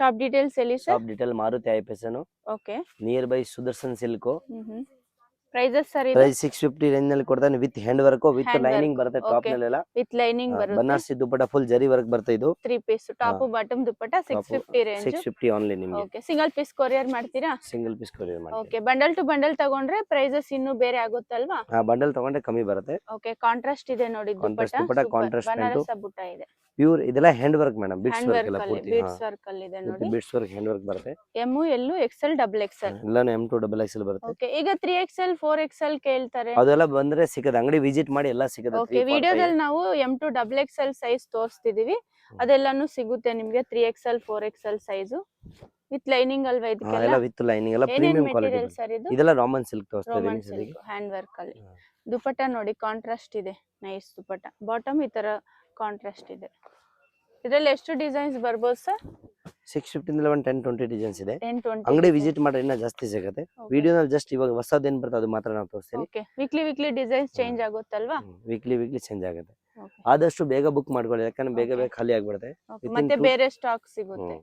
Top details ಹೇಳಿ sir. Shop detail Maruti ಐಪೆಸನ್ okay. Nearby Sudarshan silk. Prices sir ಇದು price 650 range ನಲ್ಲಿ ಕೊಡ್ತಾನೆ with hand work with Hand lining work, ಬರುತ್ತೆ top okay. ನಲ್ಲೆಲ್ಲ. With lining ಬರುತ್ತೆ. ಬನಾರಸಿ ದುಪ್ಪಟ್ಟ ಫುಲ್ ಜರಿ ವರ್ಕ್ ಬರುತ್ತೆ ಇದು. 3 piece top bottom dupatta 650 range. 650 only ನಿಮಗೆ. ಓಕೆ. ಸಿಂಗಲ್ ಪೀಸ್ ಕೊರಿಯರ್ ಮಾಡ್ತೀರಾ? ಸಿಂಗಲ್ ಪೀಸ್ ಕೊರಿಯರ್ ಮಾಡ್ತೀವಿ. ಓಕೆ. ಬಂಡಲ್ ಟು ಬಂಡಲ್ ತಗೊಂಡ್ರೆ ಪ್ರೈಸಸ್ ಇನ್ನೂ ಬೇರೆ ಆಗುತ್ತಲ್ವಾ? ಬಂಡಲ್ ತಗೊಂಡ್ರೆ ಕಮ್ಮಿ ಬರುತ್ತೆ. ಓಕೆ. ಕಾಂಟ್ರಾಸ್ಟ್ ಇದೆ ನೋಡಿ ಕಾಂಟ್ರಾಸ್ಟ್ ದುಪ್ಪಟ್ಟ. ದುಪ್ಪಟ್ಟ ಕಾಂಟ್ರಾಸ್ಟ್ ಬನಾರಸ ಬುಟ್ಟ ಇದೆ. ಪ್ಯೂರ್ ಇದೆಲ್ಲ hand work madam. Bits hand work ಎಲ್ಲ ವರ್ಕ್ ಅಲ್ಲಿ ಪೂರ್ತಿ. ಬೀಡ್ಸ್ ವರ್ಕ್ ಅಲ್ಲಿ ಇದೆ ನೋಡಿ. ಬಿಟ್ಸ್ ವರ್ಕ್ ಹ್ಯಾಂಡ್ ವರ್ಕ್ ಬರುತ್ತೆ. M L XL double XL ಎಲ್ಲಾನು M2 ಡಬಲ್ XL ಬರುತ್ತೆ. ಓಕೆ. ಈಗ 3XL 4XL ಕೇಳ್ತಾರೆ. ಅದೆಲ್ಲ ಬಂದ್ರೆ ಸಿಕ್ಕದ ಅಂಗಡಿ ವಿಸಿಟ್ ಮಾಡಿ ಎಲ್ಲ ಸಿಕ್ಕದ. ಓಕೆ. ವಿಡಿಯೋದಲ್ಲಿ ನಾವು M2 ಡಬಲ್ XL ಸೈಜ್ ತೋರಿಸ್ತಿದೀವಿ. ಅದೆಲ್ಲಾನು ಸಿಗುತ್ತೆ ನಿಮಗೆ 3XL 4XL size with lining ಅಲ್ವಾ ಇದಕ್ಕೆಲ್ಲ? ಎಲ್ಲ ವಿತ್ ಲೈನಿಂಗ್ ಎಲ್ಲ ಪ್ರೀಮಿಯಂ ಕ್ವಾಲಿಟಿ. ಸರ್ ಇದು ಇದೆಲ್ಲ ರಾಮನ್ ಸಿಲ್ಕ್ ತೋರಿಸ್ತಾ ರೋಮನ್ ಇದೀನಿ ಸಿಲ್ಕ್ ಹ್ಯಾಂಡ್ ವರ್ಕ್ ಅಲ್ಲಿ. ದುಪ್ಪಟ್ಟ ನೋಡಿ ಕಾಂಟ್ರಾಸ್ಟ್ ಇದೆ. ನೈಸ್ ದುಪ್ಪಟ್ಟ. ಬಾಟಮ್ ಈ ತರ ಕಾಂಟ್ರಾಸ್ಟ್ ಇದೆ. ಇದರಲ್ಲಿ ಎಷ್ಟು ಡಿಸೈನ್ಸ್ ಬರ್ಬೋದು ಸರ್? 650 ನಲ್ಲಿ 10-20 ಡಿಸೈನ್ಸ್ ಇದೆ. 10-20 ಅಂಗಡಿ ವಿಸಿಟ್ ಮಾಡ್ರೆ ಇನ್ನ ಜಾಸ್ತಿ ಸಿಗುತ್ತೆ. ವಿಡಿಯೋನಲ್ಲಿ ಜಸ್ಟ್ ಇವಾಗ ಹೊಸದು ಏನ್ ಬರ್ತದೆ ಅದು ಮಾತ್ರ ನಾವು ತೋರಿಸ್ತೀನಿ. ಓಕೆ. ವೀಕ್ಲಿ ಡಿಸೈನ್ಸ್ ಚೇಂಜ್ ಆಗುತ್ತಲ್ವಾ? ವೀಕ್ಲಿ ಚೇಂಜ್ ಆಗುತ್ತೆ. ಆದಷ್ಟು ಬೇಗ ಬುಕ್ ಮಾಡ್ಕೊಳ್ಳಿ ಯಾಕಂದ್ರೆ ಬೇಗ ಖಾಲಿ ಆಗ್ಬಿಡುತ್ತೆ. ಮತ್ತೆ ಬೇರೆ ಸ್ಟಾಕ್ ಸಿಗುತ್ತೆ.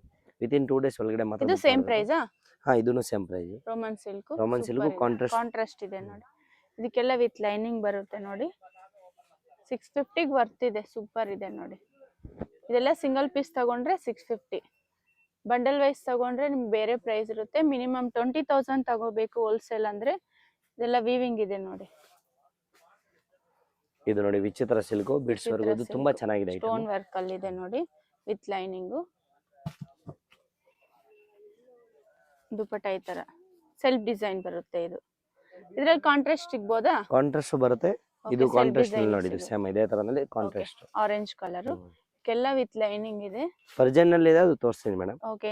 ವಿತಿನ್ 2 ಡೇಸ್ ಒಳಗಡೆ ಮಾತ್ರ. ಇದು ಸೇಮ್ ಪ್ರೈಸಾ? ಇದೂನು same price. Roman silk contrast ಇದೆ ನೋಡಿ. ಇದಕ್ಕೆಲ್ಲ ವಿತ್ ಲೈನಿಂಗ್ ಬರುತ್ತೆ ನೋಡಿ. 650 ಗೆ ವರ್ತ್ ಇದೆ. ಸೂಪರ್ ಇದೆ ನೋಡಿ. ಇದೆಲ್ಲ ಸಿಂಗಲ್ ಪೀಸ್ ತಗೊಂಡ್ರೆ 650. ಬಂಡಲ್ ವೈಸ್ ತಗೊಂಡ್ರೆ ನಿಮ್ಗೆ ಬೇರೆ ಪ್ರೈಸ್ ಇರುತ್ತೆ. ಮಿನಿಮಮ್ 20,000 ತಗೋಬೇಕು ಹೋಲ್ಸೇಲ್ ಅಂದ್ರೆ. ಇದೆಲ್ಲ ವೀವಿಂಗ್ ಇದೆ ನೋಡಿ. ಇದು ನೋಡಿ ವಿಚಿತ್ರ ಸಿಲ್ಕ್ ಬಿಟ್ಸ್ ವರ್ಕ್ ಇದು ತುಂಬಾ ಚೆನ್ನಾಗಿದೆ. ಸ್ಟೋನ್ ವರ್ಕ್ ಅಲ್ಲಿ ಇದೆ ನೋಡಿ ವಿತ್ ಲೈನಿಂಗ್. ದುಪ್ಪಟ್ಟ ಈ ತರ ಸೆಲ್ಫ್ ಡಿಸೈನ್ ಬರುತ್ತೆ ಇದು. ಇದರಲ್ಲಿ ಕಾಂಟ್ರಾಸ್ಟ್ ಸಿಗಬಹುದಾ? ಕಾಂಟ್ರಾಸ್ಟ್ ಬರುತ್ತೆ. ಇದು ಕಾಂಟ್ರಾಸ್ಟ್ ನೋಡಿ ಇದು ಸೇಮ್ ಇದೇ ತರನಲ್ಲಿ ಕಾಂಟ್ರಾಸ್ಟ್ ಆರೆಂಜ್ ಕಲರ್ ಕೆಲ್ಲ ವಿತ್ ಲೈನಿಂಗ್ ಇದೆ. ವರ್ಜನ್ ನಲ್ಲಿ ಇದೆ ಅದು ತೋರಿಸ್ತೀನಿ ಮೇಡಮ್. ಓಕೆ.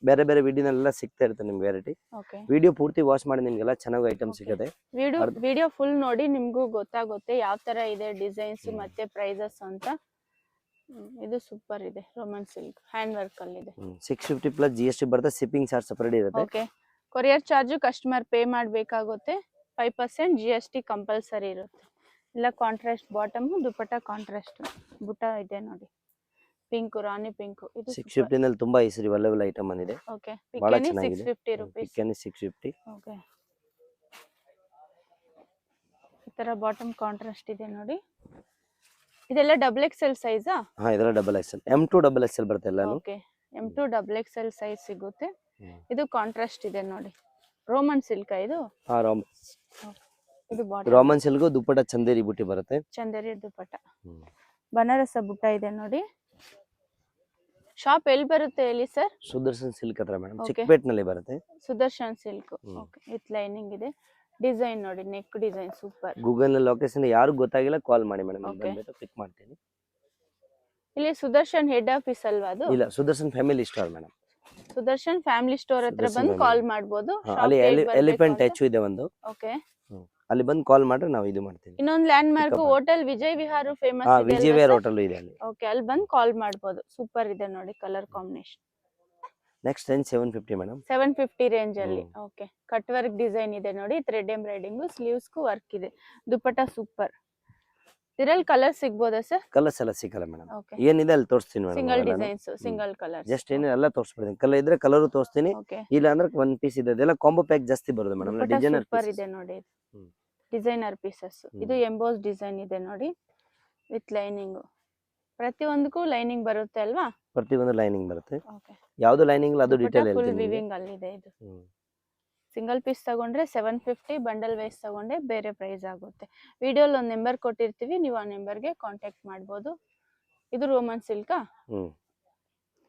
ಬೇರೆ ಬೇರೆ ವಿಡಿಯೋನೆಲ್ಲ ಸಿಗ್ತಾ ಇರುತ್ತೆ ನಿಮ್ಗೆ ವೆರೈಟಿ. ಓಕೆ. ವಿಡಿಯೋ ಪೂರ್ತಿ ವಾಚ್ ಮಾಡಿ ನಿಮ್ಗೆಲ್ಲ ಚೆನ್ನಾಗಿ ಐಟಮ್ ಸಿಗುತ್ತೆ. ವಿಡಿಯೋ ಫುಲ್ ನೋಡಿ ನಿಮ್ಗೂ ಗೊತ್ತಾಗುತ್ತೆ ಯಾವ ತರ ಇದೆ ಡಿಸೈನ್ಸ್ ಮತ್ತೆ ಪ್ರೈಸಸ್ ಅಂತ. ಇದು ಸೂಪರ್ ಇದೆ. ರೋಮನ್ ಸಿಲ್ಕ್ ಹ್ಯಾಂಡ್ ವರ್ಕ್ ಅಲ್ಲಿ ಇದೆ. 650 ಪ್ಲಸ್ GST ಬರುತ್ತೆ. ಶಿಪ್ಪಿಂಗ್ ಚಾರ್ಜ್ ಸಪರೇಟ್ ಇರುತ್ತೆ. Okay. Courier charge customer pay ಮಾಡಬೇಕಾಗುತ್ತೆ. 5% GST ಕಂಪಲ್ಸರಿ ಇರುತ್ತೆ. ಇಲ್ಲ ಕಾಂಟ್ರಾಸ್ಟ್ ಬಾಟಮ್ ದುಪ್ಪಟ್ಟ ಕಾಂಟ್ರಾಸ್ಟ್ ಬುಟ್ಟ ಇದೆ ನೋಡಿ. ಪಿಂಕ್ ರಾಣಿ ಪಿಂಕ್ ಇದು 650 ನಲ್ಲಿ ತುಂಬಾ ಹೆಸರು ಅವೈಲೇಬಲ್ ಐಟಮ್ ಬಂದಿದೆ. ಓಕೆ. ಬಹಳ ಪಿಕನಿ ಚೆನ್ನಾಗಿದೆ. 650 ರೂಪೀಸ್. ಪಿಕನಿ 650. ಓಕೆ. ಈ ತರ ಬಾಟಮ್ ಕಾಂಟ್ರಾಸ್ಟ್ ಇದೆ ನೋಡಿ. ಇದೆಲ್ಲ ಡಬಲ್ XL ಸೈಜಾ? ಇದೆಲ್ಲ double XL. M2 double XL ಬರುತ್ತೆ ಎಲ್ಲಾನು. Okay. M2 double XL size ಸಿಗುತ್ತೆ. ಇದು ಕಾಂಟ್ರಾಸ್ಟ್ ಇದೆ ನೋಡಿ. ರೋಮನ್ ಸಿಲ್ಕ್ ಇದು? ಇದು ಬಾಟಮ್ ರೋಮನ್ ಸಿಲ್ಕ್ ದುಪ್ಪಟ್ಟ ಚಂದೇರಿ ಬುಟ್ಟಿ ಬರುತ್ತೆ. ಚಂದೇರಿ ದುಪ್ಪಟ್ಟ. ಬನಾರಸ ಬುಟ್ಟ ಇದೆ ನೋಡಿ. ಶಾಪ್ ಎಲ್ಲಿ ಬರುತ್ತೆ ಹೇಳಿ ಸರ್? ಸುದರ್ಶನ್ ಸಿಲ್ಕ್ ಹತ್ರ ಮೇಡಮ್. ಚಿಕ್ಕಪೇಟ್ ನಲ್ಲಿ ಬರುತ್ತೆ. Sudarshan silk. Okay. With lining ಇದೆ. ಡಿಸೈನ್ ನೋಡಿ ನೆಕ್ ಡಿಸೈನ್ ಸೂಪರ್. ಗೂಗಲ್ ನಲ್ಲಿ ಲೊಕೇಶನ್ ಯಾರು ಗೊತ್ತಾಗಿಲ್ಲ ಕಾಲ್ ಮಾಡಿ ಮೇಡಮ್. ಬಂದ್ಬಿಟ್ಟು ಪಿಕ್ ಮಾಡ್ತೀನಿ. ಇಲ್ಲಿ ಸುದರ್ಶನ್ ಹೆಡ್ ಆಫೀಸ್ ಅಲ್ವಾ ಅದು? ಇಲ್ಲ Sudarshan family store madam. Sudarshan family store ಹತ್ರ ಬಂದು ಕಾಲ್ ಮಾಡಬಹುದು. ಅಲ್ಲಿ ಎಲಿಫೆಂಟ್ ಟಚ್ ಇದೆ ಒಂದು. ಓಕೆ. ಅಲ್ಲಿ ಬಂದು ಕಾಲ್ ಮಾಡ್ರೆ ನಾವು ಇದು ಮಾಡ್ತೀವಿ. ಇನ್ನೊಂದು ಲ್ಯಾಂಡ್ ಮಾರ್ಕ್ ಹೋಟೆಲ್ ವಿಜಯ್ ವಿಹಾರ ಫೇಮಸ್ ಇದೆ. ವಿಜಯ್ ವಿಹಾರ ಹೋಟೆಲ್ ಇದೆ ಅಲ್ಲಿ. ಓಕೆ. ಅಲ್ಲಿ ಬಂದು ಕಾಲ್ ಮಾಡಬಹುದು. ಸೂಪರ್ ಇದೆ ನೋಡಿ colour combination. Next range 750 madam. 750 range ಅಲ್ಲಿ. ಓಕೆ. ಕಟ್ ವರ್ಕ್ ಡಿಸೈನ್ ಇದೆ ನೋಡಿ. ಥ್ರೆಡ್ ಎಂಬ್ರಾಯ್ಡಿಂಗ್ ಸ್ಲೀವ್ಸ್ ಗೂ ವರ್ಕ್ ಇದೆ. ದುಪ್ಪಟ್ಟ ಸೂಪರ್. ಇದರಲ್ಲಿ ಕಲರ್ ಸಿಗಬಹುದಾ ಸರ್? ಕಲರ್ಸ್ ಎಲ್ಲ ಸಿಗಲ್ಲ ಮೇಡಮ್. ಏನಿದೆ ಅಲ್ಲಿ ತೋರಿಸ್ತೀನಿ madam. Single designs single colour just ಏನಿದೆ ಎಲ್ಲ ತೋರಿಸ್ಬಿಡ್ತೀನಿ. ಕಲರ್ ಇದ್ರೆ ಕಲರ್ ತೋರಿಸ್ತೀನಿ. ಇಲ್ಲ ಅಂದ್ರೆ ಒನ್ ಪೀಸ್ ಇದೆ. ಅದೆಲ್ಲ ಕಾಂಬೋ ಪ್ಯಾಕ್ ಜಾಸ್ತಿ ಬರುತ್ತೆ ಮೇಡಮ್. ಡಿಸೈನರ್ ಸೂಪರ್ ಇದೆ ನೋಡಿ. Designer pieces. ಇದು ಎಂಬೋಸ್ ಡಿಸೈನ್ ಇದೆ ನೋಡಿ ವಿತ್ ಲೈನಿಂಗ್. ಪ್ರತಿಯೊಂದಕ್ಕೂ ಲೈನಿಂಗ್ ಬರುತ್ತೆ ಅಲ್ವಾ? ಪ್ರತಿಯೊಂದು ಲೈನಿಂಗ್ ಬರುತ್ತೆ. ಓಕೆ. ಯಾವುದು ಲೈನಿಂಗ್ ಇಲ್ಲ ಅದು ಡೀಟೇಲ್ ಫುಲ್ ಹೇಳ್ತೀನಿ. ವಿವಿಂಗ್ ಅಲ್ಲಿ ಇದೆ ಇದು. ಸಿಂಗಲ್ ಪೀಸ್ ತಗೊಂಡ್ರೆ 750. ಬಂಡಲ್ ವೈಸ್ ತಗೊಂಡ್ರೆ ಬೇರೆ ಪ್ರೈಸ್ ಆಗುತ್ತೆ. ವಿಡಿಯೋಲಿ ಒಂದು ನಂಬರ್ ಕೊಟ್ಟಿರ್ತೀವಿ. ನೀವು ಆ ನಂಬರ್ಗೆ ಕಾಂಟ್ಯಾಕ್ಟ್ ಮಾಡಬಹುದು. ಇದು ರೋಮನ್ ಸಿಲ್ಕಾ?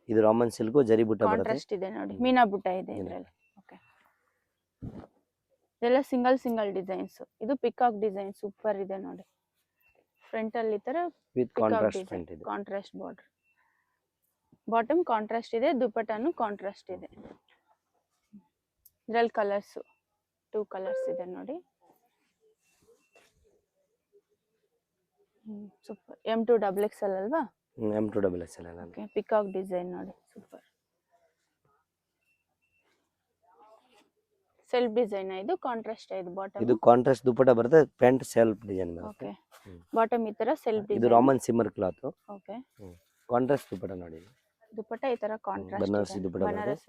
ಇದು ರೋಮನ್ ಸಿಲ್ಕ್ ಜರಿ ಬುಟ್ಟ ಬರುತ್ತೆ. ಕಾಂಟ್ರಾಸ್ಟ್ ಇದೆ ನೋಡಿ. ಮೀನಾ ಬುಟ್ಟ ಇದೆ ಇದರಲ್ಲಿ. ಓಕೆ. ಇದೆಲ್ಲ ಸಿಂಗಲ್ ಡಿಸೈನ್ಸ್. ಇದು ಪಿಕಾಕ್ ಡಿಸೈನ್ ಸೂಪರ್ ಇದೆ ನೋಡಿ. ಫ್ರಂಟ್ ಅಲ್ಲಿ ಈ ತರ ವಿತ್ ಕಾಂಟ್ರಾಸ್ಟ್ ಫ್ರಂಟ್ ಇದೆ. Contrast border. ಬಾಟಮ್ ಕಾಂಟ್ರಾಸ್ಟ್ ಇದೆ. ದುಪ್ಪಟ್ಟನು ಕಾಂಟ್ರಾಸ್ಟ್ ಇದೆ. ಇದರಲ್ಲಿ ಕಲರ್ಸ್ 2 ಕಲರ್ಸ್ ಇದೆ ನೋಡಿ. ಸೂಪರ್. M2 ಡಬಲ್ XL ಅಲ್ವಾ? M2 ಡಬಲ್ XL ಅಲ್ಲ. ಓಕೆ. ಪಿಕಾಕ್ ಡಿಸೈನ್ ನೋಡಿ ಸೂಪರ್. ಸೆಲ್ಫ್ ಡಿಸೈನ್ ಇದು ಕಾಂಟ್ರಾಸ್ಟ್ ಇದು ಬಾಟಮ್. ಇದು ಕಾಂಟ್ರಾಸ್ಟ್ ದುಪ್ಪಟ್ಟ ಬರುತ್ತೆ. ಪ್ಯಾಂಟ್ ಸೆಲ್ಫ್ ಡಿಸೈನ್ ಬರುತ್ತೆ. ಓಕೆ. ಬಾಟಮ್ ಈ ತರ ಸೆಲ್ಫ್ ಡಿಸೈನ್. ಇದು ರಾಮನ್ ಸಿಮ್ಮರ್ ಕ್ಲಾತ್. ಓಕೆ. ಕಾಂಟ್ರಾಸ್ಟ್ ದುಪ್ಪಟ್ಟ ನೋಡಿ. ದುಪಟ್ಟ ಈ ತರ ಕಾಂಟ್ರಾಸ್ಟ್ ಬನಾರಸಿ ದುಪಟ್ಟ ಬರುತ್ತೆ. ಬನಾರಸ್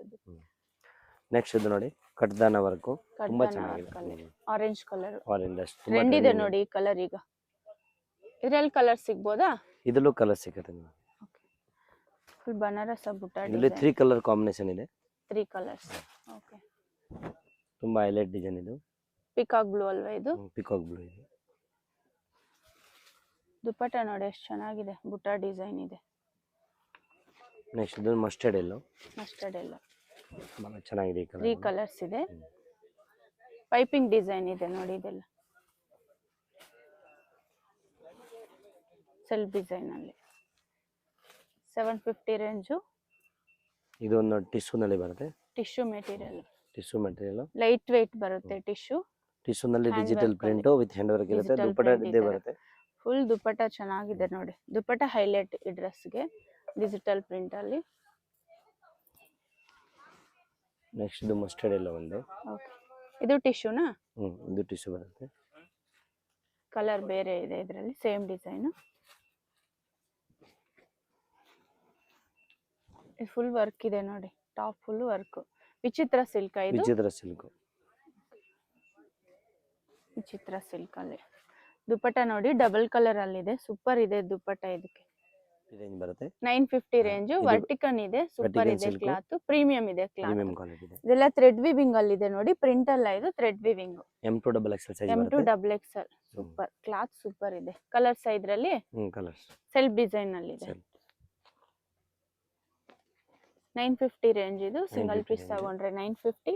ನೆಕ್ಸ್ಟ್ ಇದು ನೋಡಿ ಕಟ್ದಾನ ವರ್ಕು ತುಂಬಾ ಚೆನ್ನಾಗಿದೆ. ಆರೆಂಜ್ ಕಲರ್ ಆರೆಂಜ್ ಅಷ್ಟು ಟ್ರೆಂಡ್ ಇದೆ ನೋಡಿ ಈ ಕಲರ್ ಈಗ. ಇದ್ರಲ್ಲಿ ಕಲರ್ ಸಿಗ್ಬೋದಾ? ಇದರಲ್ಲೂ ಕಲರ್ ಸಿಗುತ್ತೆ ನಿಮಗೆ. ಫುಲ್ ಬನಾರಸ್ ಬುಟ್ಟ ಇಲ್ಲಿ 3 ಕಲರ್ ಕಾಂಬಿನೇಷನ್ ಇದೆ. 3 ಕಲರ್ಸ್. ಓಕೆ, ತುಂಬಾ ಹೈಲೈಟ್ ಡಿಸೈನ್ ಇದು. ಪಿಕಾಕ್ ಬ್ಲೂ ಅಲ್ವಾ ಇದು? ಪಿಕಾಕ್ ಬ್ಲೂ ಇದೆ. ದುಪಟ್ಟ ನೋಡಿ ಎಷ್ಟು ಚೆನ್ನಾಗಿದೆ, ಬುಟ್ಟ ಡಿಸೈನ್ ಇದೆ. ನೆಕ್ಸ್ಟ್ ಇದು ಮಸ್ಟರ್ಡ್ ಎಲ್ಲೋ. ಮಸ್ಟರ್ಡ್ ಎಲ್ಲ ಬಹಳ ಚೆನ್ನಾಗಿದೆ ಈ ಕಲರ್. 3 ಕಲರ್ಸ್ ಇದೆ. ಪೈಪಿಂಗ್ ಡಿಸೈನ್ ಇದೆ ನೋಡಿ, ಇದೆಲ್ಲ ಸೆಲ್ಫ್ ಡಿಸೈನ್ ಅಲ್ಲಿ 750 ರೇಂಜು. ಇದು ಒಂದು ಟಿಶ್ಯೂ ನಲ್ಲಿ ಬರುತ್ತೆ. Tissue material. Tissue material light weight ಬರುತ್ತೆ ಟಿಶ್ಯೂ. ಟಿಶ್ಯೂ ನಲ್ಲಿ digital print with hand work ಇರುತ್ತೆ. ದುಪಟ್ಟ ಇದೇ ಬರುತ್ತೆ. ಫುಲ್ ದುಪಟ್ಟ ಚೆನ್ನಾಗಿದೆ ನೋಡಿ. ದುಪಟ್ಟ ಹೈಲೈಟ್ ಈ ಡ್ರೆಸ್ಗೆ ಡಿಜಿಟಲ್ ಪ್ರಿಂಟ್ ಅಲ್ಲಿ. ನೆಕ್ಸ್ಟ್ ಇದು ಮಸ್ಟರ್ಡ್ ಎಲ್ಲ ಒಂದು. ಓಕೆ, ಇದು ಟಿಶ್ಯೂನಾ? ಇದು ಟಿಶ್ಯೂ ಬರುತ್ತೆ. ಕಲರ್ ಬೇರೆ ಇದೆ ಇದರಲ್ಲಿ, ಸೇಮ್ ಡಿಸೈನ್. ಇದು ಫುಲ್ ವರ್ಕ್ ಇದೆ ನೋಡಿ, ಟಾಪ್ ಫುಲ್ ವರ್ಕ್. ವಿಚಿತ್ರ ಸಿಲ್ಕ್ ಇದು. ವಿಚಿತ್ರ ಸಿಲ್ಕ್. ವಿಚಿತ್ರ ಸಿಲ್ಕ್ ಅಲ್ಲಿ ದುಪಟ್ಟ ನೋಡಿ ಡಬಲ್ ಕಲರ್ ಅಲ್ಲಿ ಇದೆ. ಸೂಪರ್ ಇದೆ ದುಪಟ್ಟ. ಇದಕ್ಕೆ ರೇಂಜ್ ಬರುತ್ತೆ 950 ರೇಂಜ್. ವರ್ಟಿಕನ್ ಇದೆ, ಸೂಪರ್ ಇದೆ ಕ್ಲಾತ್. ಪ್ರೀಮಿಯಂ ಇದೆ ಪ್ರೀಮಿಯಂ ಕ್ಲಾತ್. ಕ್ವಾಲಿಟಿ ಇದೆ. ಇದೆಲ್ಲ ಥ್ರೆಡ್ ವಿವಿಂಗ್ ಅಲ್ಲಿ ಇದೆ ನೋಡಿ, ಪ್ರಿಂಟ್ ಅಲ್ಲ ಇದು, ಥ್ರೆಡ್ ವಿವಿಂಗ್. M2XXL ಸೈಜ್ ಬರುತ್ತೆ. M2XXL. ಸೂಪರ್ ಕ್ಲಾತ್, ಸೂಪರ್ ಇದೆ. ಕಲರ್ಸ್ ಇದ್ರಲ್ಲಿ ಕಲರ್ಸ್ ಸೆಲ್ಫ್ ಡಿಸೈನ್ ಅಲ್ಲಿ ಇದೆ. 950 ರೇಂಜ್ ಇದು. ಸಿಂಗಲ್ ಪೀಸ್ ತಗೊಂಡ್ರೆ 950,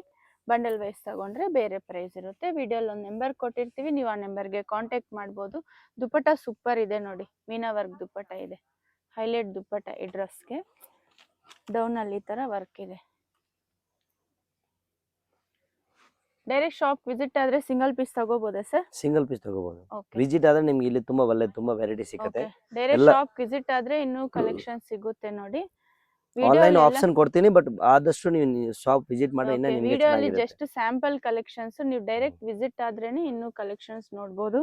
ಬಂಡಲ್ ವೈಸ್ ತಗೊಂಡ್ರೆ ಬೇರೆ ಪ್ರೈಸ್ ಇರುತ್ತೆ. ವಿಡಿಯೋಲಿ ಒಂದು ನಂಬರ್ ಕೊಟ್ಟಿರ್ತೀವಿ, ನೀವು ಆ ನಂಬರ್ಗೆ ಕಾಂಟ್ಯಾಕ್ಟ್ ಮಾಡ್ಬೋದು. ದುಪಟ್ಟ ಸೂಪರ್ ಇದೆ ನೋಡಿ, ಮೀನಾ ವರ್ಕ್ ದುಪಟ್ಟ ಇದೆ. ಹೈಲೈಟ್ ದುಪಟ್ಟ ಈ ಡ್ರೆಸ್ಗೆ. ಡೌನ್ ಅಲ್ಲಿ ಈ ತರ ವರ್ಕ್ ಇದೆ. ಡೈರೆಕ್ಟ್ ಶಾಪ್ ವಿಸಿಟ್ ಆದ್ರೆ ಸಿಂಗಲ್ ಪೀಸ್ ತಗೋಬೋದಾ ಸರ್? ಸಿಂಗಲ್ ಪೀಸ್ ತಗೋಬಹುದು. ಓಕೆ, ವಿಸಿಟ್ ಆದ್ರೆ ನಿಮ್ಗೆ ಇಲ್ಲಿ ತುಂಬಾ ಒಳ್ಳೆ ತುಂಬಾ ವೆರೈಟಿ ಸಿಗುತ್ತೆ. ಡೈರೆಕ್ಟ್ ಶಾಪ್ ವಿಸಿಟ್ ಆದ್ರೆ ಇನ್ನೂ ಕಲೆಕ್ಷನ್ ಸಿಗುತ್ತೆ ನೋಡಿ. ಆನ್ಲೈನ್ ಆಪ್ಷನ್ ಕೊಡ್ತೀನಿ, ಬಟ್ ಆದಷ್ಟು ನೀವು ಶಾಪ್ ವಿಸಿಟ್ ಮಾಡಿ ಇನ್ನ ನಿಮಗೆ ವಿಡಿಯೋ ಅಲ್ಲಿ ಚೆನ್ನಾಗಿರುತ್ತೆ. ಜಸ್ಟ್ ಸ್ಯಾಂಪಲ್ ಕಲೆಕ್ಷನ್ಸ್, ನೀವು ಡೈರೆಕ್ಟ್ ವಿಸಿಟ್ ಆದ್ರೇನೆ ಇನ್ನೂ ಕಲೆಕ್ಷನ್ಸ್ ನೋಡಬಹುದು.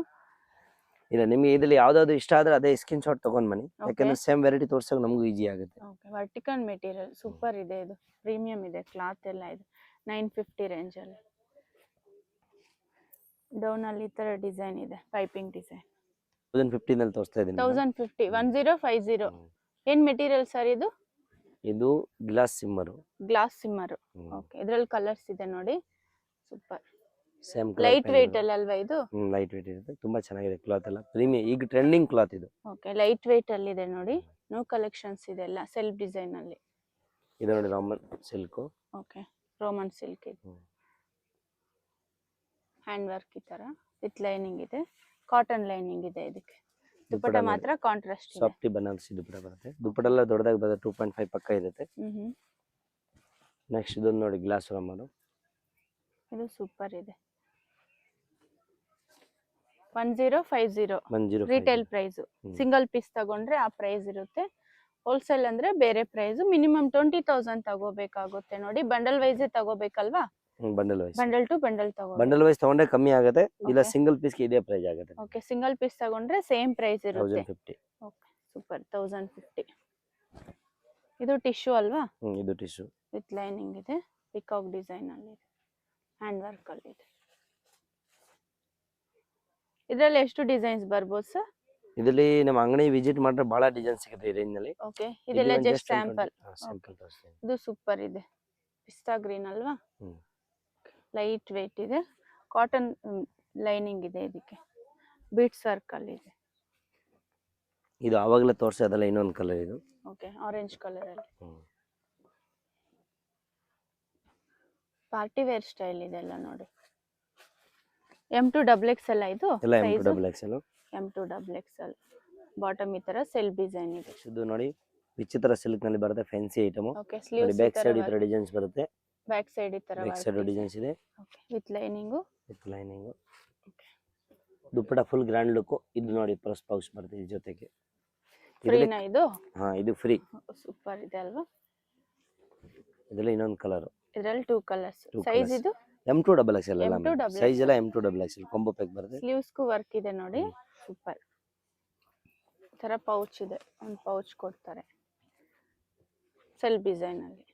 ಇಲ್ಲ ನಿಮಗೆ ಇದರಲ್ಲಿ ಯಾವ್ದಾದ್ರು ಇಷ್ಟ ಆದ್ರೆ ಅದೇ ಸ್ಕ್ರೀನ್ ಶಾಟ್ ತಗೊಂಡ್ ಬನ್ನಿ, ಯಾಕಂದ್ರೆ ಸೇಮ್ ವೆರೈಟಿ ತೋರ್ಸೋಕೆ ನಮಗೂ ಈಜಿ ಆಗುತ್ತೆ. ಓಕೆ, ವರ್ಟಿಕಲ್ ಮೆಟೀರಿಯಲ್ ಸೂಪರ್ ಇದೆ. ಇದು ಪ್ರೀಮಿಯಂ ಇದೆ ಕ್ಲಾತ್ ಎಲ್ಲ. ಇದು 950 ರೇಂಜ್ ಅಲ್ಲಿ. ಡೌನ್ ಅಲ್ಲಿ ಈ ತರ ಡಿಸೈನ್ ಇದೆ, ಪೈಪಿಂಗ್ ಡಿಸೈನ್. 1050 ನಲ್ಲಿ ತೋರಿಸ್ತಾ ಇದ್ದೀನಿ. 1050 1050. ಏನ್ ಮೆಟೀರಿಯಲ್ ಸರ್ ಇದು? ಇದು ಗ್ಲಾಸ್ ಸಿಮ್ಮರ್. ಗ್ಲಾಸ್ ಸಿಮ್ಮರ್. ಓಕೆ, ಇದ್ರಲ್ಲಿ ಕಲರ್ಸ್ ಇದೆ ನೋಡಿ, ಸೂಪರ್. ಸೇಮ್ ಲೈಟ್ ವೇಟ್ ಅಲ್ವಾ ಇದು? ಲೈಟ್ ವೇಟ್ ಇರುತ್ತೆ, ತುಂಬಾ ಚೆನ್ನಾಗಿದೆ ಕ್ಲಾತ್ ಎಲ್ಲ. ಪ್ರೀಮಿಯಂ, ಈಗ ಟ್ರೆಂಡಿಂಗ್ ಕ್ಲಾತ್ ಇದು. ಓಕೆ, ಲೈಟ್ ವೇಟ್ ಅಲ್ಲಿ ಇದೆ ನೋಡಿ. ನ್ಯೂ ಕಲೆಕ್ಷನ್ಸ್ ಇದೆ ಎಲ್ಲ ಸೆಲ್ಫ್ ಡಿಸೈನ್ ಅಲ್ಲಿ. ಇದು ನೋಡಿ Raman silk. Okay, Roman silk ಇದು. ಹ್ಯಾಂಡ್ ವರ್ಕ್ ಈ ತರ ವಿತ್ ಲೈನಿಂಗ್ ಇದೆ. ಕಾಟನ್ ಲೈನಿಂಗ್ ಇದೆ ಇದಕ್ಕೆ. ದುಪಟ್ಟ ಮಾತ್ರ ಕಾಂಟ್ರಾಸ್ಟ್ ಇದೆ. ಸಾಫ್ಟಿ ಬನಾರಸಿ ದುಪಟ್ಟ ಬರುತ್ತೆ. ದುಪಟ್ಟ ಎಲ್ಲ ದೊಡ್ಡದಾಗಿ ಬರುತ್ತೆ, 2.5 ಪಕ್ಕ ಇರುತ್ತೆ. ನೆಕ್ಸ್ಟ್ ಇದೊಂದು ನೋಡಿ ಗ್ಲಾಸ್ ರಾಮನ್. ಇದು ಸೂಪರ್ ಇದೆ. 1050 ರಿಟೇಲ್ ಪ್ರೈಸ್. ಸಿಂಗಲ್ ಪೀಸ್ ತಗೊಂಡ್ರೆ ಆ ಪ್ರೈಸ್ ಇರುತ್ತೆ. ಹೋಲ್ಸೇಲ್ ಅಂದ್ರೆ ಬೇರೆ ಪ್ರೈಸ್. ಮಿನಿಮಮ್ 20,000 ತಗೋಬೇಕಾಗುತ್ತೆ ನೋಡಿ. ಬಂಡಲ್ ವೈಸ್ ತಗೋಬೇಕಲ್ವಾ? Bundle wise, bundle to bundle ತಗೋ. ಬಂಡಲ್ ವೈಸ್ ತಗೊಂಡ್ರೆ ಕಮ್ಮಿ ಆಗುತ್ತೆ, ಇಲ್ಲ ಸಿಂಗಲ್ ಪೀಸ್ ಗೆ ಇದೇ ಪ್ರೈಸ್ ಆಗುತ್ತೆ. ಓಕೆ, ಸಿಂಗಲ್ ಪೀಸ್ ತಗೊಂಡ್ರೆ ಸೇಮ್ ಪ್ರೈಸ್ ಇರುತ್ತೆ. 1050. Okay, super. 1050. ಇದು ಟಿಶ್ಯೂ ಅಲ್ವಾ? ಇದು ಟಿಶ್ಯೂ ವಿತ್ ಲೈನಿಂಗ್ ಇದೆ. ಪಿಕಾಕ್ ಡಿಸೈನ್ ಅಲ್ಲಿ ಇದೆ, ಹ್ಯಾಂಡ್ ವರ್ಕ್ ಅಲ್ಲಿ ಇದೆ. ಇದರಲ್ಲಿ ಎಷ್ಟು ಡಿಸೈನ್ಸ್ ಬರ್ಬೋದು ಸರ್? ಇದರಲ್ಲಿ ನಮ್ಮ ಅಂಗಡಿ ವಿಸಿಟ್ ಮಾಡಿದ್ರೆ ಬಹಳ ಡಿಸೈನ್ ಸಿಗುತ್ತೆ ಈ ರೇಂಜ್ ನಲ್ಲಿ. ಓಕೆ, ಇದೆಲ್ಲ ಜಸ್ಟ್ ಸ್ಯಾಂಪಲ್. ಸ್ಯಾಂಪಲ್ ತೋರಿಸ್ತೀನಿ. ಇದು ಸೂಪರ್ ಇದೆ, ಪಿಸ್ತಾ ಗ್ರೀನ್ ಅಲ್ವಾ? ಲೈಟ್ ವೇಟ್ ಇದೆ. ಕಾಟನ್ ಲೈನಿಂಗ್ ಇದೆ ಇದಕ್ಕೆ. ಬೀಟ್ಸ್ ವರ್ಕ್ ಅಲ್ಲಿ ಇದೆ. ಇದು ಆವಾಗಲೇ ತೋರಿಸೋದಲ್ಲ, ಇನ್ನೊಂದು ಕಲರ್ ಇದು. ಓಕೆ, ಆರೆಂಜ್ ಕಲರ್ ಅಲ್ಲಿ. ಪಾರ್ಟಿ ವೇರ್ ಸ್ಟೈಲ್ ಇದೆಲ್ಲ ನೋಡಿ. M2XXL ಇದು ಎಲ್ಲ M2XXL. M2XXL. ಬಾಟಮ್ ಈ ತರ ಸೆಲ್ಫ್ ಡಿಸೈನ್ ಇದೆ. ಇದು ನೋಡಿ ವಿಚಿತ್ರ ಸಿಲ್ಕ್ ನಲ್ಲಿ ಬರುತ್ತೆ, fancy item. Okay, sleeves back side ಈ ತರ ಡಿಸೈನ್ಸ್ ಬರುತ್ತೆ. ಬ್ಯಾಕ್ ಸೈಡ್ ಈ ತರ ಬ್ಯಾಕ್ ಸೈಡ್ ಡಿಸೈನ್ಸ್ ಇದೆ. Okay, with lining. Okay, dupatta full grand look. ಇದು ನೋಡಿ ಪ್ಲಸ್ ಪೌಚ್ ಬರುತ್ತೆ ಈ ಜೊತೆಗೆ. ಫ್ರೀನಾ ಇದು? ಹಾ, ಇದು ಫ್ರೀ. ಸೂಪರ್ ಇದೆ ಅಲ್ವಾ? ಇದರಲ್ಲಿ ಇನ್ನೊಂದು ಕಲರ್. ಇದರಲ್ಲಿ 2 ಕಲರ್ಸ್. ಸೈಜ್ ಇದು M2XXL ಅಲ್ಲ, M2XXL. ಸೈಜ್ ಎಲ್ಲ M2XXL ಕಾಂಬೋ ಪ್ಯಾಕ್ ಬರುತ್ತೆ. ಸ್ಲೀವ್ಸ್ ಗೂ ವರ್ಕ್ ಇದೆ ನೋಡಿ, ಸೂಪರ್. ತರ ಪೌಚ್ ಇದೆ, ಒಂದು ಪೌಚ್ ಕೊಡ್ತಾರೆ. ಸೆಲ್ಫ್ ಡಿಸೈನ್ ಅಲ್ಲಿ.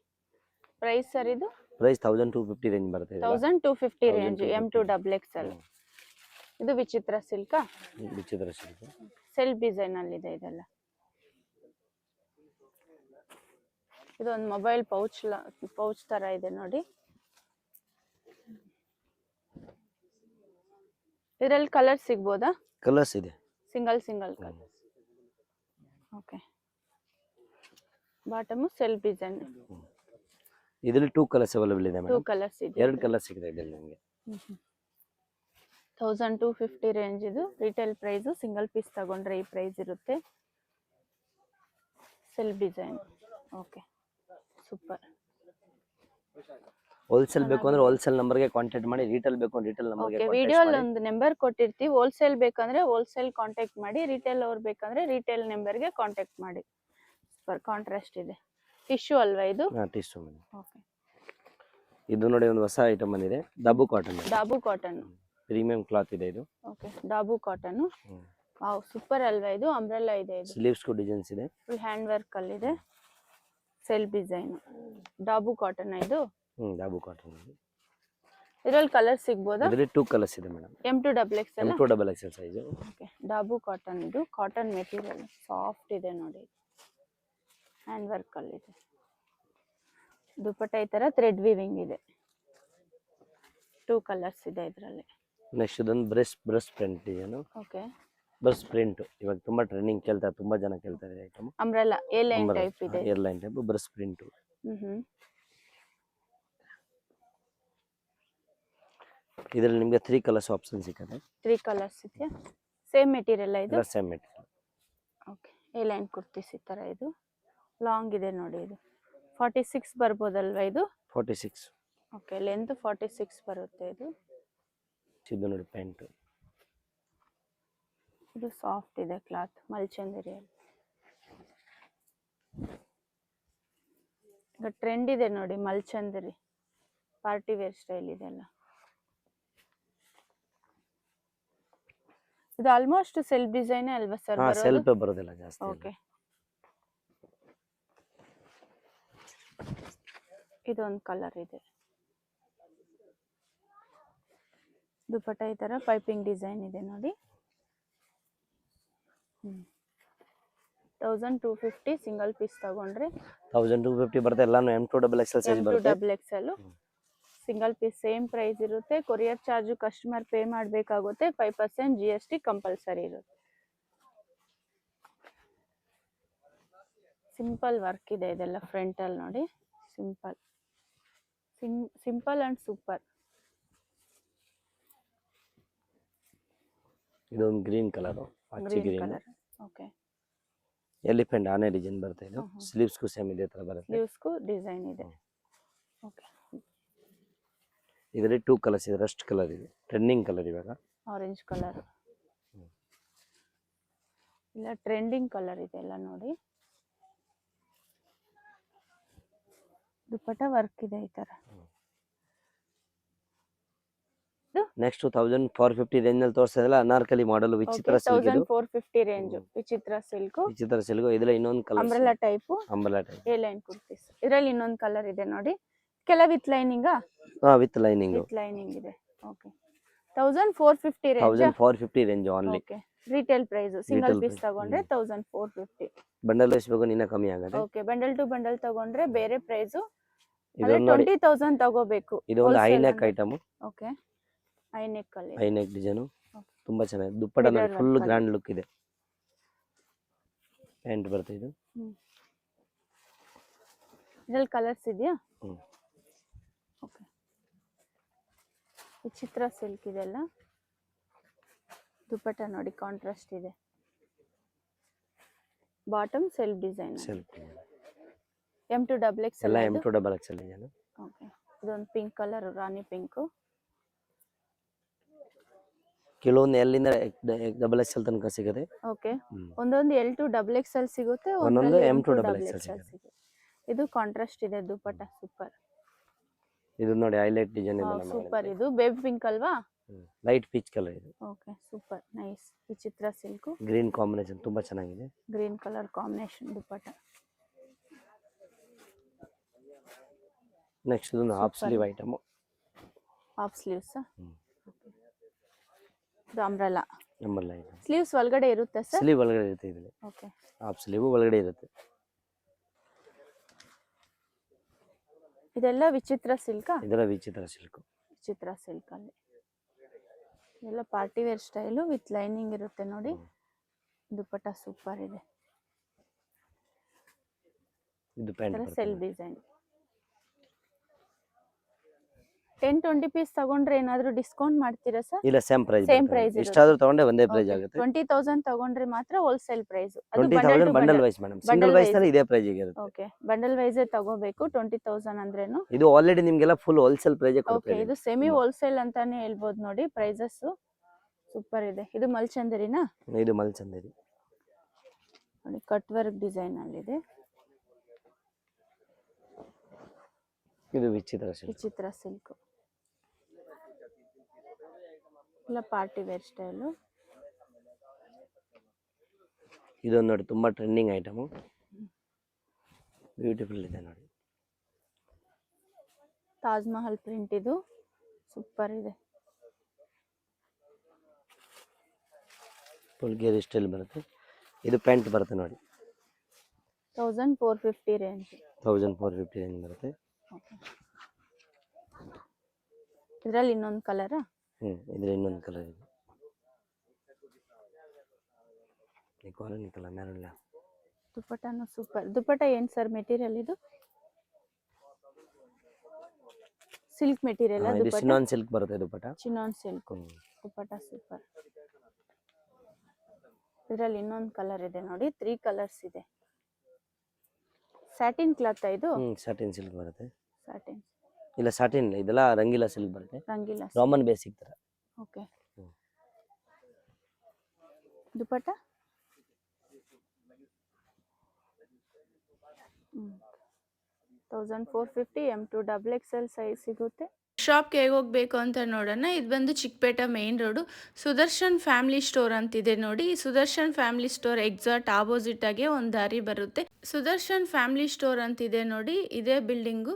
ಪ್ರೈಸ್ ಸರ್ ಇದು ಪ್ರೈಸ್ 1250 ರೇಂಜ್ ಬರುತ್ತೆ ಇದೆಲ್ಲ. 1250 ರೇಂಜ್ 1250. M2XXL. ಇದು ವಿಚಿತ್ರ ಸಿಲ್ಕಾ? ವಿಚಿತ್ರ ಸಿಲ್ಕ್. ಸೆಲ್ಫ್ ಡಿಸೈನ್ ಅಲ್ಲಿ ಇದೆ ಇದೆಲ್ಲ. ಇದೊಂದು ಮೊಬೈಲ್ ಪೌಚ್ ತರ ಇದೆ ನೋಡಿ. ಇದರಲ್ಲಿ ಕಲರ್ ಸಿಗ್ಬೋದಾ? ಕಲರ್ಸ್ ಇದೆ. Single colour. Okay. Bottom self design. ಇದರಲ್ಲಿ 2 ಕಲರ್ಸ್ ಅವೈಲೇಬಲ್ ಇದೆ 2 ಮೇಡಮ್. ಕಲರ್ಸ್ ಇದೆ. 2 ಕಲರ್ ಸಿಗುತ್ತೆ ಇದರಲ್ಲಿ ನಿಮಗೆ. 1250 ರೇಂಜ್ ಇದು. ರಿಟೇಲ್ ಪ್ರೈಸ್ ಸಿಂಗಲ್ ಪೀಸ್ ತಗೊಂಡ್ರೆ ಈ ಪ್ರೈಸ್ ಇರುತ್ತೆ. Self design. Okay, super. Wholesale ಬೇಕು ಅಂದ್ರೆ ಹೋಲ್ಸೇಲ್ ನಂಬರ್ಗೆ ಕಾಂಟ್ಯಾಕ್ಟ್ ಮಾಡಿ, ರಿಟೇಲ್ ಬೇಕು ಅಂದ್ರೆ ರಿಟೇಲ್ ನಂಬರ್ಗೆ ಓಕೆ, ಕಾಂಟ್ಯಾಕ್ಟ್ ವಿಡಿಯೋಲಿ ಮಾಡಿ. ಒಂದು ನಂಬರ್ ಕೊಟ್ಟಿರ್ತೀವಿ. ಹೋಲ್ಸೇಲ್ ಬೇಕಂದ್ರೆ ಹೋಲ್ಸೇಲ್ ಕಾಂಟ್ಯಾಕ್ಟ್ ಮಾಡಿ, ರಿಟೇಲ್ ಅವ್ರು ಬೇಕಂದ್ರೆ ರಿಟೇಲ್ ನಂಬರ್ಗೆ ಕಾಂಟ್ಯಾಕ್ಟ್ ಮಾಡಿ. ಸೂಪರ್ ಕಾಂಟ್ರಾಸ್ಟ್ ಇದೆ. ಟಿಶ್ಯೂ ಅಲ್ವಾ ಇದು? ಹಾ, ಟಿಶ್ಯೂ ಮೇಡಮ್. ಓಕೆ. ಇದು ನೋಡಿ ಒಂದು ಹೊಸ ಐಟಮ್ ಬಂದಿದೆ, dabu cotton. Dabu cotton. Premium cloth ಇದೆ ಇದು. Okay, dabu cotton. Wow, super ಅಲ್ವಾ ಇದು? ಅಂಬ್ರೆಲ್ಲಾ ಇದೆ ಇದು. ಸ್ಲೀವ್ಸ್ ಗೂ ಡಿಸೈನ್ಸ್ ಇದೆ. ಫುಲ್ ಹ್ಯಾಂಡ್ ವರ್ಕ್ ಅಲ್ಲಿ ಇದೆ. Self design. ಡಾಬು ಕಾಟನ್ ಇದು. ಡಾಬು ಕಾಟನ್. ಇದರಲ್ಲಿ ಕಲರ್ ಸಿಗ್ಬೋದಾ? ಇದರಲ್ಲಿ 2 ಕಲರ್ಸ್ ಇದೆ madam. M2XXL. M2XXL size. Okay, dabu cotton ಇದು. ಕಾಟನ್ ಮೆಟೀರಿಯಲ್ ಸಾಫ್ಟ್ ಇದೆ ನೋಡಿ. ಹ್ಯಾಂಡ್ ವರ್ಕ್ ಅಲ್ಲಿ ಇದೆ. ದುಪಟ್ಟ ಈ ತರ ಥ್ರೆಡ್ ವೀವಿಂಗ್ ಇದೆ. 2 ಕಲರ್ಸ್ ಇದೆ ಇದರಲ್ಲಿ. ನೆಕ್ಸ್ಟ್ ಇದೊಂದು brush print design. Okay. Brush print ಇವಾಗ ತುಂಬಾ ಟ್ರೆಂಡಿಂಗ್ ಕೇಳ್ತಾರೆ, ತುಂಬಾ ಜನ ಕೇಳ್ತಾರೆ item. Umbrella A line type ಇದೆ. A line type brush print. ಇದರಲ್ಲಿ ನಿಮಗೆ 3 ಕಲರ್ಸ್ ಆಪ್ಷನ್ ಸಿಗುತ್ತೆ. 3 ಕಲರ್ಸ್ ಇದೆ. ಸೇಮ್ ಮೆಟೀರಿಯಲ್ ಇದು? Same material. Okay, A line kurtis ಈ ತರ ಇದು. ಲಾಂಗ್ ಇದೆ ನೋಡಿ ಇದು. 46 ಬರ್ಬೋದಲ್ವಾ ಇದು? 46. ಓಕೆ, ಲೆಂತ್ 46 ಬರುತ್ತೆ ಇದು. ಇದು ನೋಡಿ ಪ್ಯಾಂಟ್. ಇದು ಸಾಫ್ಟ್ ಇದೆ ಕ್ಲಾತ್, ಮಲ್ಚಂದರಿಯಲ್ಲಿ. ಈಗ ಟ್ರೆಂಡ್ ಇದೆ ನೋಡಿ ಮಲ್ಚಂದರಿ, ಪಾರ್ಟಿ ವೇರ್ ಸ್ಟೈಲ್ ಇದೆಲ್ಲ. ಇದು ಆಲ್ಮೋಸ್ಟ್ ಸೆಲ್ಫ್ ಡಿಸೈನ್ ಅಲ್ವಾ ಸರ್? ಹಾ, ಸೆಲ್ಫ್ ಬರೋದಿಲ್ಲ ಜಾಸ್ತಿ. ಓಕೆ. ಇದೊಂದು ಕಲರ್ ಇದೆ. ದುಪಟ್ಟ ಈ ತರ ಪೈಪಿಂಗ್ ಡಿಸೈನ್ ಇದೆ ನೋಡಿ. 1250 ಸಿಂಗಲ್ ಪೀಸ್ ತಗೊಂಡ್ರೆ 1250 ಬರುತ್ತೆ. ಎಲ್ಲಾನು M2XXL ಸೈಜ್ ಬರುತ್ತೆ. M2XXL single piece same price ಇರುತ್ತೆ. ಕೊರಿಯರ್ ಚಾರ್ಜ್ ಕಸ್ಟಮರ್ ಪೇ ಮಾಡಬೇಕಾಗುತ್ತೆ. 5% GST ಕಂಪಲ್ಸರಿ ಇರುತ್ತೆ. ಸಿಂಪಲ್ ವರ್ಕ್ ಇದೆ ಇದೆಲ್ಲ ಫ್ರಂಟ್ ಅಲ್ಲಿ ನೋಡಿ. Simple and super. ಇದೊಂದು ಗ್ರೀನ್ ಕಲರ್, ಹಚ್ಚಿ ಗ್ರೀನ್ ಕಲರ್. ಓಕೆ. ಎಲಿಫೆಂಟ್ ಆನೆ ಡಿಸೈನ್ ಬರುತ್ತೆ ಇದು. ಸ್ಲೀವ್ಸ್ ಗೂ ಸೇಮ್ ಇದೇ ತರ ಬರುತ್ತೆ. ಸ್ಲೀವ್ಸ್ ಗೂ ಡಿಸೈನ್ ಇದೆ. ಓಕೆ. ಇದರಲ್ಲಿ 2 ಕಲರ್ಸ್ ಇದೆ. ರಸ್ಟ್ ಕಲರ್ ಇದೆ, ಟ್ರೆಂಡಿಂಗ್ ಕಲರ್ ಇವಾಗ. ಆರೆಂಜ್ ಕಲರ್ ಇಲ್ಲ, ಟ್ರೆಂಡಿಂಗ್ ಕಲರ್ ಇದೆ ಎಲ್ಲ ನೋಡಿ. ದುಪಟ್ಟ ವರ್ಕ್ ಇದೆ ಈ ತರ. ನೆಕ್ಸ್ಟ್ 1450 ರೇಂಜ್ ಅಲ್ಲಿ ತೋರಿಸಿದ್ರಲ್ಲ, ಅನಾರ್ಕಲಿ ಮಾಡೆಲ್ ವಿಚಿತ್ರ ಸಿಲ್ಕ್ ಇದು. 1450 range Vichitra silk. Vichitra silk. ಇದರಲ್ಲಿ ಇನ್ನೊಂದು colour umbrella type. Umbrella type A line kurtis. ಇದರಲ್ಲಿ ಇನ್ನೊಂದು ಕಲರ್ ಇದೆ ನೋಡಿ. ಕೆಲ ವಿತ್ ಲೈನಿಂಗ್. ಹಾ, ವಿತ್ ಲೈನಿಂಗ್. ವಿತ್ ಲೈನಿಂಗ್ ಇದೆ. Okay. 1450 range. 1450 range only. Okay. Retail price single piece ತಗೊಂಡ್ರೆ 1450. ಬಂಡಲ್ ವೈಸ್ ಬೇಕು ನಿನ್ನ ಕಮ್ಮಿ ಆಗುತ್ತೆ. ಓಕೆ, ಬಂಡಲ್ ಟು ಬಂಡಲ್ ತಗೊಂಡ್ರೆ ಬೇರೆ ಪ್ರೈಸ್. ಇದೊಂದು ನೋಡಿ, 20,000 ತಗೋಬೇಕು. ಇದು ಒಂದು high neck item. Okay, high neck ಅಲ್ಲಿ. ಹೈ ನೆಕ್ ಡಿಸೈನ್ ತುಂಬಾ ಚೆನ್ನಾಗಿದೆ. ದುಪ್ಪಟ್ಟ ನೋಡಿ ಫುಲ್ ಗ್ರ್ಯಾಂಡ್ ಲುಕ್ ಇದೆ. ಪ್ಯಾಂಟ್ ಬರುತ್ತೆ ಇದು. ಇದರಲ್ಲಿ ಕಲರ್ಸ್ ಇದೆಯಾ? ಓಕೆ. ವಿಚಿತ್ರ ಸಿಲ್ಕ್ ಇದೆಲ್ಲ. ದುಪಟ್ಟ ನೋಡಿ ಕಾಂಟ್ರಾಸ್ಟ್ ಇದೆ. Bottom self design. M2XXL ಎಲ್ಲ M2XXL ಡಿಸೈನ್. ಓಕೆ. ಇದೊಂದು ಪಿಂಕ್ ಕಲರ್, ರಾಣಿ ಪಿಂಕ್. ಕೆಲವೊಂದು ಎಲ್ಲಿಂದ XXL ತನಕ ಸಿಗುತ್ತೆ. ಓಕೆ. ಒಂದೊಂದು L2XXL ಸಿಗುತ್ತೆ, ಒಂದೊಂದು M2XXL ಸಿಗುತ್ತೆ. ಇದು ಕಾಂಟ್ರಾಸ್ಟ್ ಇದೆ ದುಪಟ್ಟ. ಸೂಪರ್. ಇದು ನೋಡಿ ಹೈಲೈಟ್ ಡಿಸೈನ್ ಇದೆ. ಸೂಪರ್. ಇದು ಬೇಬಿ ಪಿಂಕ್ ಅಲ್ವಾ? ಲೈಟ್ ಪೀಚ್ ಕಲರ್ ಇದು. Okay, super nice. Vichitra silk. Green combination ತುಂಬಾ ಚೆನ್ನಾಗಿದೆ. Green colour combination dupatta. Next ಇದೊಂದು half Super. Sleeve item. Half sleeves hmm. ಇದು ಅಂಬ್ರೆಲಾ. ನಮ್ಮಲ್ಲ ಐಟಮ್. ಸ್ಲೀವ್ಸ್ ಒಳಗಡೆ ಇರುತ್ತೆ ಸರ್? ಸ್ಲೀವ್ ಒಳಗಡೆ ಇರುತ್ತೆ ಇದರಲ್ಲಿ. ಓಕೆ. ಹಾಫ್ ಸ್ಲೀವ್ ಒಳಗಡೆ ಇರುತ್ತೆ. ಇದೆಲ್ಲ ವಿಚಿತ್ರ ಸಿಲ್ಕಾ? ಇದರ ವಿಚಿತ್ರ ಸಿಲ್ಕ್. ವಿಚಿತ್ರ ಸಿಲ್ಕ್ ಅಲ್ಲಿ ಎಲ್ಲ party wear style with lining ಇರುತ್ತೆ ನೋಡಿ. ದುಪ್ಪಟ್ಟ ಸೂಪರ್ ಇದೆ. ಇದು ಪ್ಯಾಂಟ್ ಸೆಲ್ ಡಿಸೈನ್. 10-20 ಪೀಸ್ ತಗೊಂಡ್ರೆ ಏನಾದ್ರು ಡಿಸ್ಕೌಂಟ್ ಮಾಡ್ತೀರಾ ಸರ್? ಇಲ್ಲ, ಸೇಮ್ ಪ್ರೈಸ್. ಸೇಮ್ ಪ್ರೈಸ್ ಇಷ್ಟಾದ್ರೂ ತಗೊಂಡ್ರೆ ಒಂದೇ ಪ್ರೈಸ್ ಆಗುತ್ತೆ. 20,000 ತಗೊಂಡ್ರೆ ಮಾತ್ರ ಹೋಲ್ಸೇಲ್ ಪ್ರೈಸ್. ಅದು 20,000 bundle wise madam. Single wise ನಲ್ಲಿ ಇದೇ ಪ್ರೈಸ್ ಇರುತ್ತೆ. ಓಕೆ, ಬಂಡಲ್ ವೈಸ್ ತಗೋಬೇಕು. 20,000 ಅಂದ್ರೇನು ಇದು ಆಲ್ರೆಡಿ ನಿಮ್ಗೆಲ್ಲ ಫುಲ್ ಹೋಲ್ಸೇಲ್ ಪ್ರೈಸ್ ಓಕೆ. ಕೊಡ್ತೀವಿ. ಇದು ಸೆಮಿ ಹೋಲ್ಸೇಲ್ ಅಂತಾನೆ ಹೇಳ್ಬೋದು ನೋಡಿ. ಪ್ರೈಸಸ್ ಸೂಪರ್ ಇದೆ. ಇದು ಮಲ್ಚಂದರಿನಾ? ಇದು ಮಲ್ಚಂದರಿ ನೋಡಿ, ಕಟ್ ವರ್ಕ್ ಡಿಸೈನ್ ಅಲ್ಲಿ ಇದೆ. ಇದು ವಿಚಿತ್ರ ಸಿಲ್ಕ್. ವಿಚಿತ್ರ ಸಿಲ್ಕ್ ಎಲ್ಲ ಪಾರ್ಟಿ ವೇರ್ ಸ್ಟೈಲು. ಇದೊಂದು ನೋಡಿ ತುಂಬಾ ಟ್ರೆಂಡಿಂಗ್ ಐಟಮ್. ಬ್ಯೂಟಿಫುಲ್ ಇದೆ ನೋಡಿ. ತಾಜ್ ಮಹಲ್ ಪ್ರಿಂಟ್. ಇದು ಸೂಪರ್ ಇದೆ. ಫುಲ್ ಗೇರ್ ಸ್ಟೈಲ್ ಬರುತ್ತೆ. ಇದು ಪ್ಯಾಂಟ್ ಬರುತ್ತೆ ನೋಡಿ. 1450 ರೇಂಜ್. 1450 ರೇಂಜ್ ಬರುತ್ತೆ. ಇದರಲ್ಲಿ ಇನ್ನೊಂದು ಕಲರಾ? ಇದ್ರ ಇನ್ನೊಂದು ಕಲರ್ ಇದೆ. ಕಾಲನಿ ಕಲರ್ ಮ್ಯಾರಲ್ಲ. ದುಪ್ಪಟ್ಟನು ಸೂಪರ್. ದುಪ್ಪಟ್ಟ ಏನ್ ಸರ್ ಮೆಟೀರಿಯಲ್ ಇದು? Silk material. ಇದು ಚಿನಾನ್ ಸಿಲ್ಕ್ ಬರುತ್ತೆ dupatta. Chinon silk dupatta super. ಇದರಲ್ಲಿ ಇನ್ನೊಂದು ಕಲರ್ ಇದೆ ನೋಡಿ. 3 ಕಲರ್ಸ್ ಇದೆ. ಸ್ಯಾಟಿನ್ ಕ್ಲಾತ್ ಇದು? ಸ್ಯಾಟಿನ್ ಸಿಲ್ಕ್ ಬರುತ್ತೆ. ಸ್ಯಾಟಿನ್ ಇಲ್ಲ, ಸ್ಯಾಟಿನ್ ಇದೆಲ್ಲ ರಂಗಿಲ್ಲ ಸಿಲ್ಕ್ ಬರುತ್ತೆ. ರಂಗಿಲ್ಲ ರಾಮನ್ ಬೇಸಿಕ್ ತರ. Okay. Dupatta 1450. M2 XXL size ಸಿಗುತ್ತೆ. ಶಾಪ್ಗೆ ಹೇಗೆ ಹೋಗಬೇಕು ಅಂತ ನೋಡೋಣ. ಇದು ಬಂದು Chickpet main road, Sudarshan family store ಅಂತಿದೆ ನೋಡಿ. ಈ Sudarshan family store exact opposite ಆಗಿ ಒಂದು ದಾರಿ ಬರುತ್ತೆ. ಸುದರ್ಶನ್ ಫ್ಯಾಮಿಲಿ ಸ್ಟೋರ್ ಅಂತಿದೆ ನೋಡಿ, ಇದೇ ಬಿಲ್ಡಿಂಗು.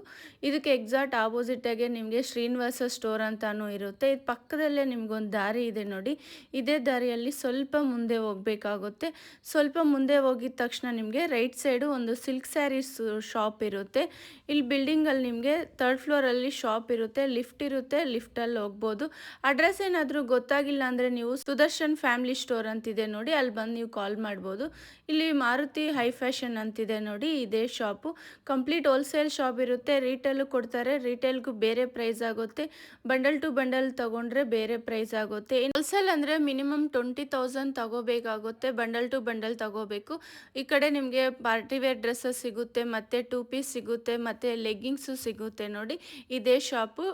ಇದಕ್ಕೆ ಎಕ್ಸಾಕ್ಟ್ ಆಪೋಸಿಟ್ ಆಗಿ ನಿಮಗೆ ಶ್ರೀನಿವಾಸ ಸ್ಟೋರ್ ಅಂತಾನೂ ಇರುತ್ತೆ. ಇದು ಪಕ್ಕದಲ್ಲೇ ನಿಮ್ಗೊಂದು ದಾರಿ ಇದೆ ನೋಡಿ. ಇದೇ ದಾರಿಯಲ್ಲಿ ಸ್ವಲ್ಪ ಮುಂದೆ ಹೋಗಬೇಕಾಗುತ್ತೆ. ಸ್ವಲ್ಪ ಮುಂದೆ ಹೋಗಿದ ತಕ್ಷಣ ನಿಮಗೆ ರೈಟ್ ಸೈಡು ಒಂದು ಸಿಲ್ಕ್ ಸ್ಯಾರೀಸ್ ಶಾಪ್ ಇರುತ್ತೆ. ಇಲ್ಲಿ ಬಿಲ್ಡಿಂಗಲ್ಲಿ ನಿಮಗೆ 3rd ಫ್ಲೋರಲ್ಲಿ ಶಾಪ್ ಇರುತ್ತೆ. ಲಿಫ್ಟ್ ಇರುತ್ತೆ, ಲಿಫ್ಟಲ್ಲಿ ಹೋಗ್ಬೋದು. ಅಡ್ರೆಸ್ ಏನಾದರೂ ಗೊತ್ತಾಗಿಲ್ಲ ಅಂದರೆ ನೀವು ಸುದರ್ಶನ್ ಫ್ಯಾಮಿಲಿ ಸ್ಟೋರ್ ಅಂತಿದೆ ನೋಡಿ, ಅಲ್ಲಿ ಬಂದು ನೀವು ಕಾಲ್ ಮಾಡ್ಬೋದು. ಇಲ್ಲಿ ಮಾರುತಿ ಹೈ ಫ್ಯಾಷನ್ ಅಂತಿದೆ ನೋಡಿ, ಇದೇ ಶಾಪು. ಕಂಪ್ಲೀಟ್ ಹೋಲ್ಸೇಲ್ ಶಾಪ್ ಇರುತ್ತೆ. ರೀಟೇಲು ಕೊಡ್ತಾರೆ. ರೀಟೇಲ್ಗೂ ಬೇರೆ ಪ್ರೈಸ್ ಆಗುತ್ತೆ. ಬಂಡಲ್ ಟು ಬಂಡಲ್ ತಗೊಂಡ್ರೆ ಬೇರೆ ಪ್ರೈಸ್ ಆಗುತ್ತೆ. ಹೋಲ್ಸೇಲ್ ಅಂದರೆ ಮಿನಿಮಮ್ 20,000 ತಗೋಬೇಕಾಗುತ್ತೆ. ಬಂಡಲ್ ಟು ಬಂಡಲ್ ತಗೋಬೇಕು. ಈ ಕಡೆ ನಿಮಗೆ ಪಾರ್ಟಿ ವೇರ್ ಡ್ರೆಸ್ಸಸ್ ಸಿಗುತ್ತೆ, ಮತ್ತು 2 ಪೀಸ್ ಸಿಗುತ್ತೆ, ಮತ್ತು ಲೆಗ್ಗಿಂಗ್ಸು ಸಿಗುತ್ತೆ ನೋಡಿ. ಇದೇ ಶಾಪು.